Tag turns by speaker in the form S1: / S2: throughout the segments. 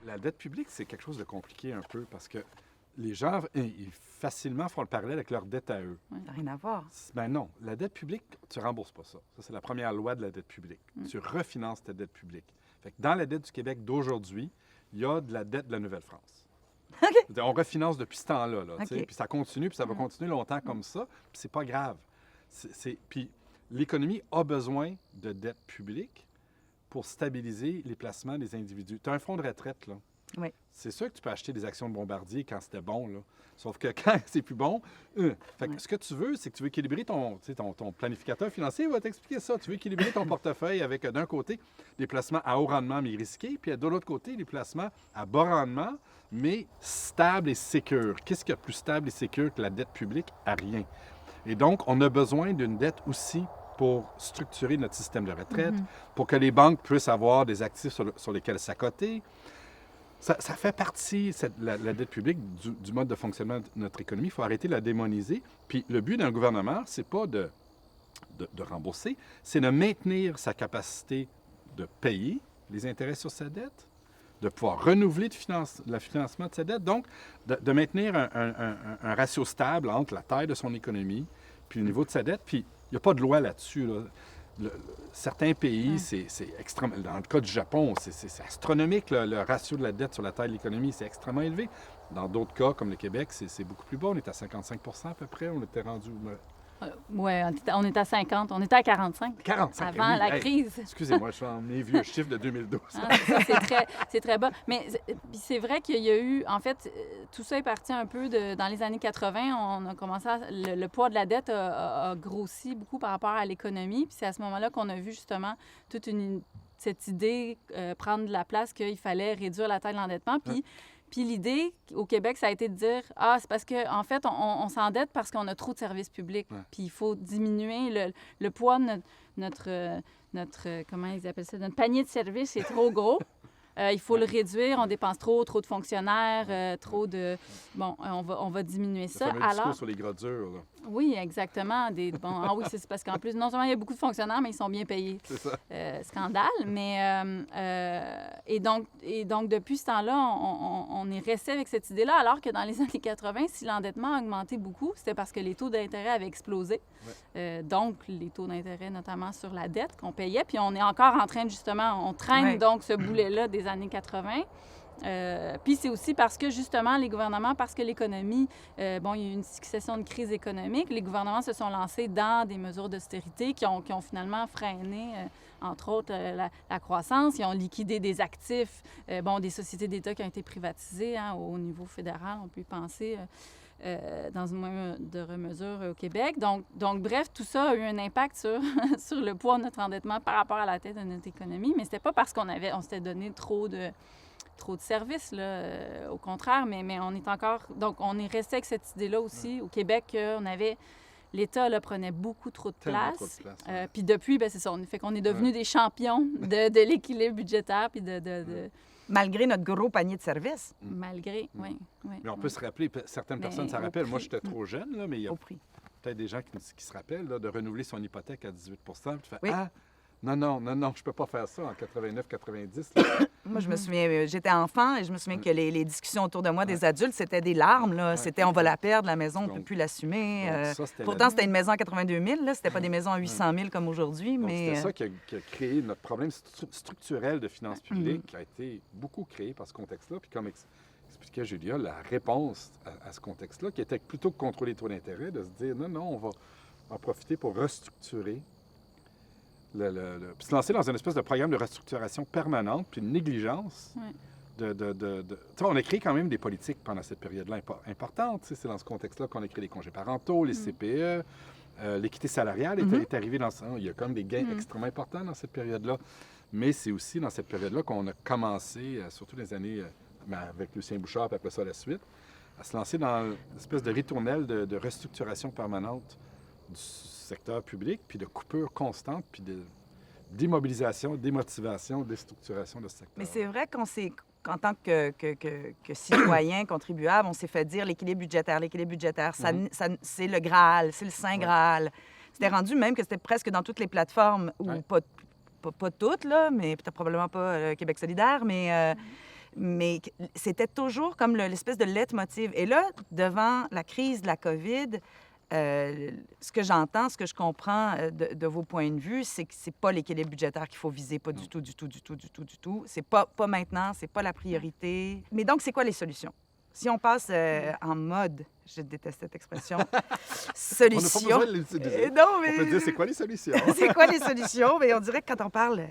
S1: La dette publique, c'est quelque chose de compliqué un peu parce que les gens, ils facilement font le parallèle avec leur dette à eux.
S2: Ça n'a rien à voir.
S1: Ben non, la dette publique, tu ne rembourses pas ça. Ça, c'est la première loi de la dette publique. Tu refinances ta dette publique. Fait que dans la dette du Québec d'aujourd'hui, il y a de la dette de la Nouvelle-France.
S2: OK.
S1: On refinance depuis ce temps-là. Là, tu sais,
S2: OK.
S1: puis ça continue, puis ça va continuer longtemps comme ça. Puis c'est pas grave. Puis l'économie a besoin de dette publique pour stabiliser les placements des individus. Tu as un fonds de retraite, là.
S2: Oui.
S1: C'est sûr que tu peux acheter des actions de Bombardier quand c'était bon, là. Sauf que quand c'est plus bon, fait que ce que tu veux, c'est que tu veux équilibrer ton planificateur financier va t'expliquer ça. Tu veux équilibrer ton portefeuille avec, d'un côté, des placements à haut rendement mais risqués, puis de l'autre côté, des placements à bas rendement mais stables et sécures. Qu'est-ce qu'il y a de plus stable et sécure que la dette publique? À rien. Et donc, on a besoin d'une dette aussi pour structurer notre système de retraite, pour que les banques puissent avoir des actifs sur lesquels s'accoter. Ça fait partie, la dette publique, du mode de fonctionnement de notre économie. Il faut arrêter de la démoniser. Puis le but d'un gouvernement, c'est pas de rembourser, c'est de maintenir sa capacité de payer les intérêts sur sa dette, de pouvoir renouveler le financement de sa dette, donc de maintenir un ratio stable entre la taille de son économie puis le niveau de sa dette. Puis il n'y a pas de loi là-dessus, là. Certains pays, c'est extrêmement... Dans le cas du Japon, c'est astronomique, là, le ratio de la dette sur la taille de l'économie, c'est extrêmement élevé. Dans d'autres cas, comme le Québec, c'est beaucoup plus bas. On est à 55 % à peu près. On était rendu...
S3: Oui, on est à 50. On était à 45.
S1: 45,
S3: avant
S1: oui.
S3: la
S1: Hey,
S3: crise.
S1: excusez-moi, je suis en mes vieux chiffres de 2012.
S3: C'est très bas. Mais puis c'est vrai qu'il y a eu, en fait, tout ça est parti un peu dans les années 80. On a commencé le poids de la dette a grossi beaucoup par rapport à l'économie. Puis c'est à ce moment-là qu'on a vu justement toute cette idée prendre de la place qu'il fallait réduire la taille de l'endettement. Puis l'idée au Québec, ça a été de dire c'est parce qu'en fait, on s'endette parce qu'on a trop de services publics. Puis il faut diminuer le poids de notre comment ils appellent ça, notre panier de services est trop gros. Il faut le réduire, on dépense trop de fonctionnaires, trop de... Bon, on va diminuer ça.
S1: Le fameux discours sur les gras durs, là.
S3: Oui, exactement. Oui, c'est parce qu'en plus, non seulement il y a beaucoup de fonctionnaires, mais ils sont bien payés.
S1: C'est ça.
S3: Scandale. Et donc, depuis ce temps-là, on est resté avec cette idée-là, alors que dans les années 80, si l'endettement a augmenté beaucoup, c'était parce que les taux d'intérêt avaient explosé. Donc, les taux d'intérêt, notamment sur la dette qu'on payait. Puis on est encore en train de, justement, on traîne donc ce boulet-là des années 80. Puis c'est aussi parce que, justement, les gouvernements, parce que l'économie, il y a eu une succession de crises économiques, les gouvernements se sont lancés dans des mesures d'austérité qui ont finalement freiné, entre autres, la croissance. Ils ont liquidé des actifs, des sociétés d'État qui ont été privatisées au niveau fédéral, on peut y penser. Dans une moindre mesure au Québec. Donc, bref, tout ça a eu un impact sur le poids de notre endettement par rapport à la tête de notre économie, mais c'était pas parce qu'on s'était donné trop de services, là, au contraire, mais on est encore... Donc, on est resté avec cette idée-là aussi au Québec qu'on avait... L'État, là, prenait beaucoup trop de place. Puis depuis, c'est ça, fait qu'on est devenus des champions de l'équilibre budgétaire puis de...
S2: Malgré notre gros panier de services.
S3: Malgré, oui.
S1: Mais on peut se rappeler, certaines personnes s'en rappellent. Moi, j'étais trop jeune, là, mais il y a peut-être des gens qui se rappellent là, de renouveler son hypothèque à 18 puis tu fais non, je peux pas faire ça en 89-90.
S2: Moi, je me souviens, j'étais enfant et je me souviens que les discussions autour de moi des adultes, c'était des larmes. Là. C'était on va la perdre, la maison, on ne peut plus l'assumer. Pourtant, c'était une maison à 82 000, là. C'était pas des maisons à 800 000 comme aujourd'hui. Mais
S1: c'était ça qui a créé notre problème structurel de finances publiques qui a été beaucoup créé par ce contexte-là. Puis comme expliquait Julia, la réponse à ce contexte-là, qui était plutôt que contrôler les taux d'intérêt, de se dire non, on va en profiter pour restructurer. Puis se lancer dans une espèce de programme de restructuration permanente, puis une négligence on a créé quand même des politiques pendant cette période-là importantes. C'est dans ce contexte-là qu'on a créé les congés parentaux, les CPE, l'équité salariale est arrivée dans ça. Il y a quand même des gains extrêmement importants dans cette période-là. Mais c'est aussi dans cette période-là qu'on a commencé, surtout les années avec Lucien Bouchard, puis après ça la suite, à se lancer dans une espèce de ritournelle de restructuration permanente du secteur public, puis de coupure constante, puis d'immobilisation, démotivation, déstructuration de ce secteur.
S2: Mais c'est vrai qu'en tant que citoyen, contribuable, on s'est fait dire l'équilibre budgétaire, ça, c'est le Graal, c'est le Saint Graal. C'était rendu même que c'était presque dans toutes les plateformes, ou pas toutes, là, mais peut-être probablement pas Québec solidaire, mais mais c'était toujours comme l'espèce de leitmotiv. Et là, devant la crise de la COVID, ce que j'entends, ce que je comprends de vos points de vue, c'est que c'est pas l'équilibre budgétaire qu'il faut viser, pas du tout, du tout, du tout, du tout, du tout. C'est pas maintenant, c'est pas la priorité. Mais donc, c'est quoi les solutions? Si on passe en mode, je déteste cette expression, solution.
S1: On n'a pas besoin de l'utiliser.
S2: Non, mais...
S1: On peut dire, c'est quoi les solutions?
S2: C'est quoi les solutions? Mais on dirait que quand on parle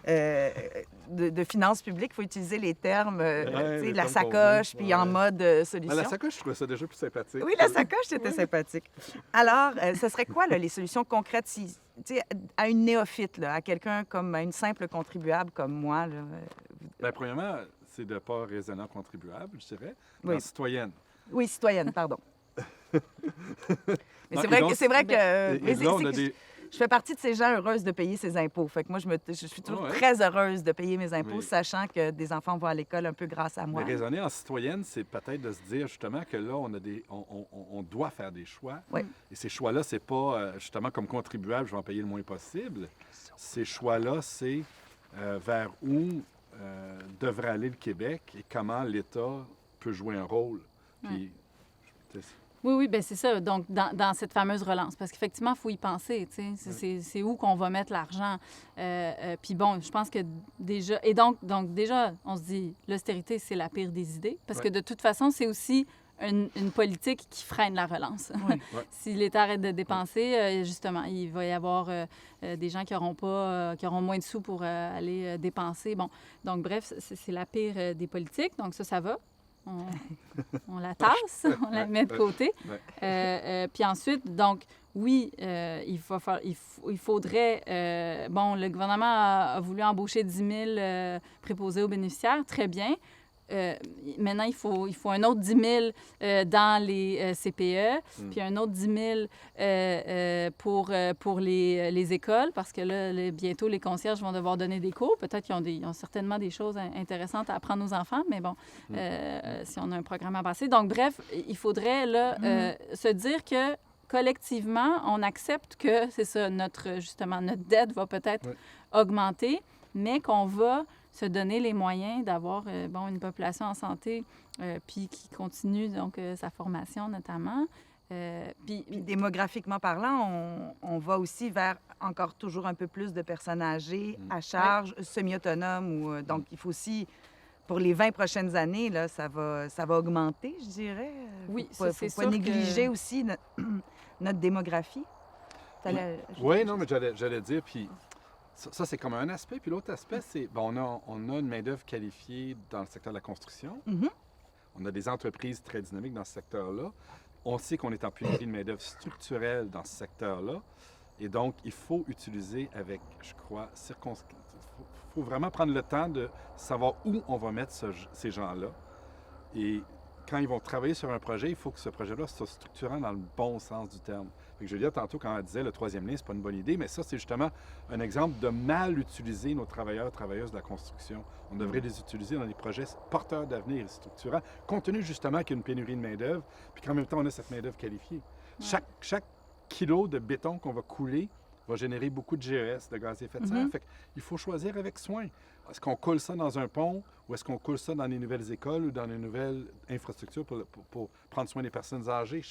S2: de finances publiques, il faut utiliser les termes, de la sacoche, puis en mode solution.
S1: La sacoche, je trouvais ça déjà plus sympathique.
S2: Oui, la sacoche, c'était sympathique. Alors, ce serait quoi, là, les solutions concrètes à une néophyte, là, à quelqu'un comme à une simple contribuable comme moi? Là,
S1: Bien, premièrement, c'est de ne pas raisonnable contribuable, je dirais,
S2: oui.
S1: Citoyenne.
S2: Oui, citoyenne, pardon. Mais
S1: Non,
S2: c'est vrai que... Je fais partie de ces gens heureuses de payer ses impôts. Fait que moi, je suis toujours très heureuse de payer mes impôts, sachant que des enfants vont à l'école un peu grâce à moi.
S1: Mais raisonner en citoyenne, c'est peut-être de se dire justement que là, on doit faire des choix.
S2: Oui.
S1: Et ces choix-là, c'est pas justement comme contribuable, je vais en payer le moins possible. Ces choix-là, c'est vers où devrait aller le Québec et comment l'État peut jouer un rôle. Puis,
S3: Oui, bien c'est ça. Donc, dans cette fameuse relance, parce qu'effectivement, il faut y penser, tu sais. C'est où qu'on va mettre l'argent. Puis bon, je pense que déjà... Et donc déjà, on se dit, l'austérité, c'est la pire des idées, parce que de toute façon, c'est aussi une politique qui freine la relance.
S2: Oui.
S3: Si l'État arrête de dépenser, justement, il va y avoir des gens qui auront moins de sous pour aller dépenser. Bon, donc bref, c'est la pire des politiques. Donc ça va. On la tasse, on la met de côté. Puis ensuite, donc, oui, il faudrait... le gouvernement a voulu embaucher 10 000 préposés aux bénéficiaires, très bien. Maintenant, il faut un autre 10 000 dans les CPE, puis un autre 10 000 pour les écoles, parce que là, bientôt, les concierges vont devoir donner des cours. Peut-être qu'ils ont certainement des choses intéressantes à apprendre aux enfants, mais bon, si on a un programme à passer. Donc, bref, il faudrait là, se dire que collectivement, on accepte que, c'est ça, notre dette va peut-être augmenter, mais qu'on va se donner les moyens d'avoir une population en santé puis qui continue donc sa formation notamment.
S2: Puis démographiquement parlant, on va aussi vers encore toujours un peu plus de personnes âgées à charge, semi-autonomes. Donc, il faut aussi, pour les 20 prochaines années, là, ça va augmenter, je dirais.
S3: Oui,
S2: c'est sûr. Il ne faut pas négliger aussi notre démographie.
S1: Oui, non, mais j'allais dire, puis... Ça, c'est comme un aspect. Puis l'autre aspect, c'est on a une main-d'œuvre qualifiée dans le secteur de la construction.
S2: Mm-hmm.
S1: On a des entreprises très dynamiques dans ce secteur-là. On sait qu'on est en pénurie de main-d'œuvre structurelle dans ce secteur-là. Et donc, il faut utiliser avec, je crois, il faut vraiment prendre le temps de savoir où on va mettre ces gens-là. Et quand ils vont travailler sur un projet, il faut que ce projet-là soit structurant dans le bon sens du terme. Fait que Julia, tantôt, quand elle disait le troisième lien, c'est pas une bonne idée, mais ça, c'est justement un exemple de mal utiliser nos travailleurs et travailleuses de la construction. On devrait les utiliser dans des projets porteurs d'avenir et structurants, compte tenu justement qu'il y a une pénurie de main-d'œuvre, puis qu'en même temps, on a cette main-d'œuvre qualifiée. Ouais. Chaque kilo de béton qu'on va couler va générer beaucoup de GES, de gaz à effet de serre. Fait qu'il faut choisir avec soin. Est-ce qu'on coule ça dans un pont ou est-ce qu'on coule ça dans les nouvelles écoles ou dans les nouvelles infrastructures pour prendre soin des personnes âgées?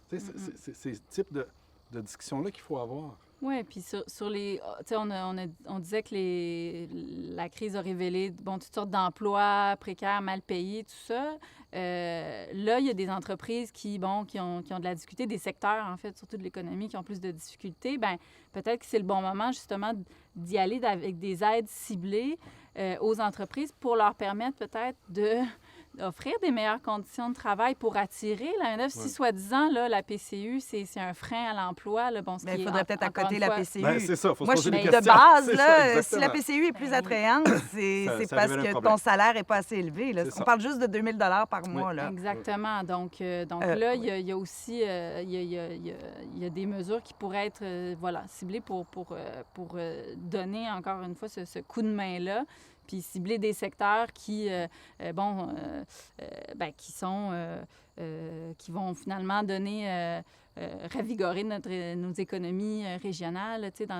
S1: C'est ce type de discussion-là qu'il faut avoir.
S3: Oui, puis sur les... Tu sais, on disait que la crise a révélé toutes sortes d'emplois précaires, mal payés, tout ça. Là, il y a des entreprises qui ont de la difficulté, des secteurs, en fait, surtout de l'économie, qui ont plus de difficultés. Bien, peut-être que c'est le bon moment, justement, d'y aller avec des aides ciblées aux entreprises pour leur permettre peut-être d'offrir des meilleures conditions de travail pour attirer la main-d'œuvre. Si, soi-disant, là, la PCU, c'est un frein à l'emploi. Là, bon,
S2: il faudrait peut-être accoter la PCU.
S1: Ben, c'est ça, il faut se poser des
S2: questions.
S1: questions.
S2: De base, là, si la PCU est plus attrayante, c'est parce que ton salaire n'est pas assez élevé. Là. On parle juste de 2 000 par mois. Là.
S3: Exactement. Donc là, il y a aussi il y a des mesures qui pourraient être ciblées pour donner, encore une fois, ce coup de main-là. puis cibler des secteurs qui vont finalement donner... ravigorer nos économies régionales, tu sais,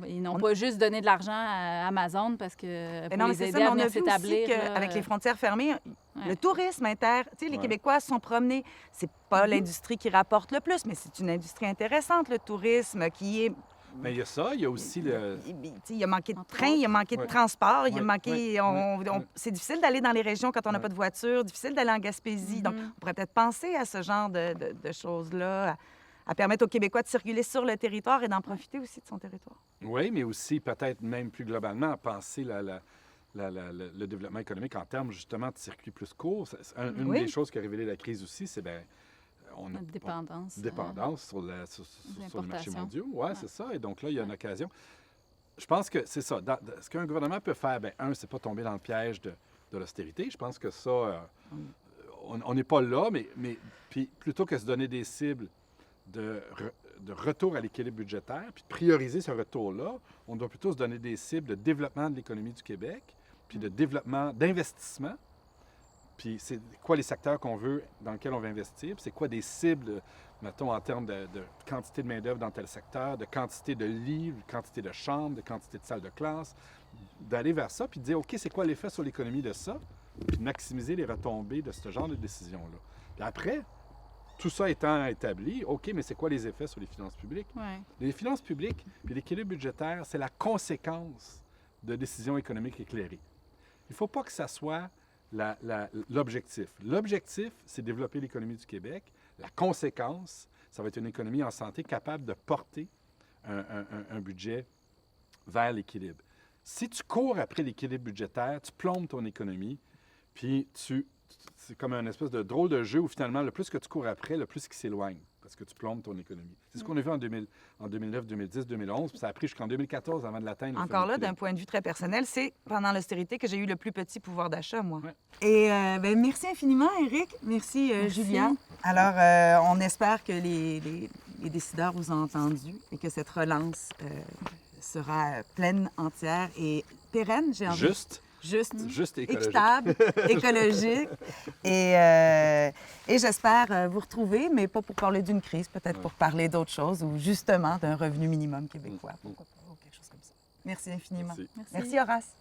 S3: et non pas juste donner de l'argent à Amazon parce que pour les aider à venir s'établir.
S2: Avec les frontières fermées, le tourisme tu sais, les Québécois se sont promenés. C'est pas l'industrie qui rapporte le plus, mais c'est une industrie intéressante, le tourisme, qui est...
S1: Mais il y a ça, il y a aussi le...
S2: Il a manqué de train, il a manqué de transport, il a manqué... C'est difficile d'aller dans les régions quand on n'a pas de voiture, difficile d'aller en Gaspésie. Donc, on pourrait peut-être penser à ce genre de choses-là, à permettre aux Québécois de circuler sur le territoire et d'en profiter aussi de son territoire.
S1: Oui, mais aussi peut-être même plus globalement à penser le développement économique en termes justement de circuits plus courts. Une des choses qui a révélé la crise aussi, c'est
S3: notre dépendance.
S1: Dépendance sur le marché mondial. Oui, c'est ça. Et donc là, il y a une occasion. Je pense que c'est ça. Ce qu'un gouvernement peut faire, c'est pas tomber dans le piège de l'austérité. Je pense que ça, on n'est pas là, mais puis plutôt que de se donner des cibles de retour à l'équilibre budgétaire, puis de prioriser ce retour-là, on doit plutôt se donner des cibles de développement de l'économie du Québec, puis de développement, d'investissement. Puis c'est quoi les secteurs qu'on veut, dans lesquels on va investir, puis c'est quoi des cibles, mettons, en termes de quantité de main-d'œuvre dans tel secteur, de quantité de lits, de quantité de chambres, de quantité de salles de classe, d'aller vers ça, puis de dire, OK, c'est quoi l'effet sur l'économie de ça, puis de maximiser les retombées de ce genre de décision-là. Puis après, tout ça étant établi, OK, mais c'est quoi les effets sur les finances publiques?
S3: Ouais.
S1: Les finances publiques puis l'équilibre budgétaire, c'est la conséquence de décisions économiques éclairées. Il ne faut pas que ça soit l'objectif. L'objectif, c'est développer l'économie du Québec. La conséquence, ça va être une économie en santé capable de porter un budget vers l'équilibre. Si tu cours après l'équilibre budgétaire, tu plombes ton économie, puis c'est comme un espèce de drôle de jeu où finalement, le plus que tu cours après, le plus qu'il s'éloigne, parce que tu plombes ton économie. C'est ce qu'on a vu en 2009, 2010, 2011, puis ça a pris jusqu'en 2014 avant de l'atteindre.
S2: Encore là, d'un point de vue très personnel, c'est pendant l'austérité que j'ai eu le plus petit pouvoir d'achat, moi.
S1: Ouais.
S2: Et merci infiniment, Éric. Merci, Julia. Alors, on espère que les décideurs vous ont entendu et que cette relance sera pleine, entière et pérenne, j'ai envie. Juste
S1: écologique.
S2: Équitable, écologique. Et j'espère vous retrouver, mais pas pour parler d'une crise, peut-être pour parler d'autre chose ou justement d'un revenu minimum québécois. Pourquoi pas, ou quelque chose comme ça. Merci infiniment.
S1: Merci.
S2: Merci Horace.